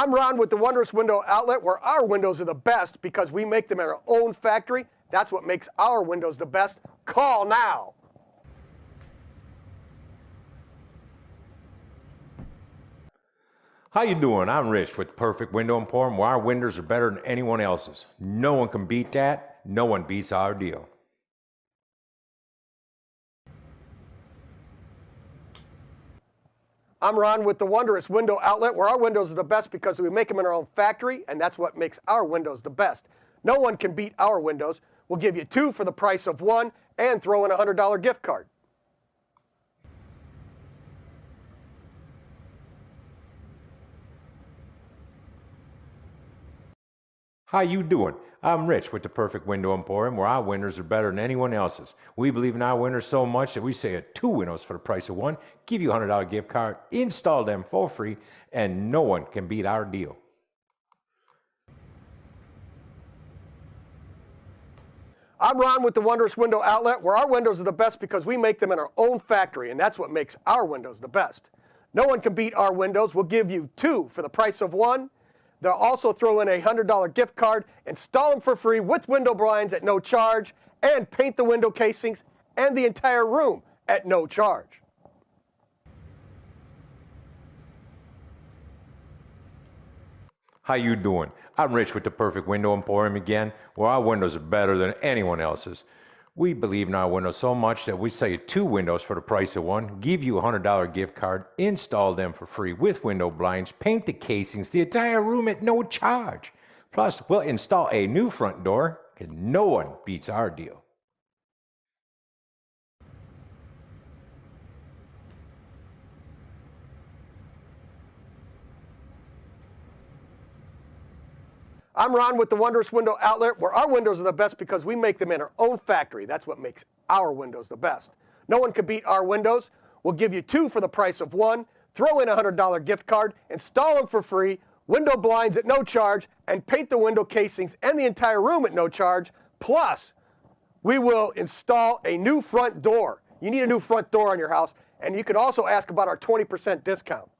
I'm Ron with the Wondrous Window Outlet, where our windows are the best because we make them in our own factory. That's what makes our windows the best. Call now. How you doing? I'm Rich with Perfect Window Emporium, where our windows are better than anyone else's. No one can beat that. No one beats our deal. I'm Ron with the Wondrous Window Outlet, where our windows are the best because we make them in our own factory, and that's what makes our windows the best. No one can beat our windows. We'll give you 2 for the price of 1 and throw in a $100 gift card. How you doing? I'm Rich with the Perfect Window Emporium, where our windows are better than anyone else's. We believe in our windows so much that we say 2 windows for the price of 1, give you a $100 gift card, install them for free, and no one can beat our deal. I'm Ron with the Wondrous Window Outlet, where our windows are the best because we make them in our own factory, and that's what makes our windows the best. No one can beat our windows. We'll give you 2 for the price of 1. They'll also throw in a $100 gift card, install them for free with window blinds at no charge, and paint the window casings and the entire room at no charge. How you doing? I'm Rich with the Perfect Window Emporium again, where our windows are better than anyone else's. We believe in our windows so much that we sell you 2 windows for the price of 1, give you a $100 gift card, install them for free with window blinds, paint the casings, the entire room at no charge. Plus, we'll install a new front door, because no one beats our deal. I'm Ron with the Wondrous Window Outlet, where our windows are the best because we make them in our own factory. That's what makes our windows the best. No one can beat our windows. We'll give you 2 for the price of 1, throw in a $100 gift card, install them for free, window blinds at no charge, and paint the window casings and the entire room at no charge. Plus, we will install a new front door. You need a new front door on your house, and you can also ask about our 20% discount.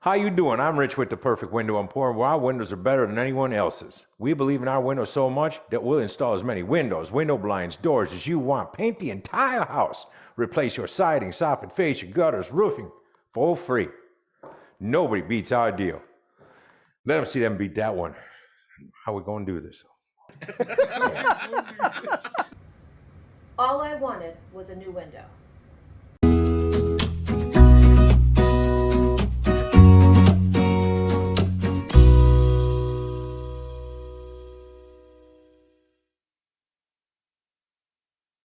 How you doing? I'm Rich with the Perfect Window Emporium, where our windows are better than anyone else's. We believe in our windows so much that we'll install as many windows, window blinds, doors as you want. Paint the entire house. Replace your siding, soffit, fascia, gutters, roofing for free. Nobody beats our deal. Let them see them beat that one. How we gonna do this? All I wanted was a new window.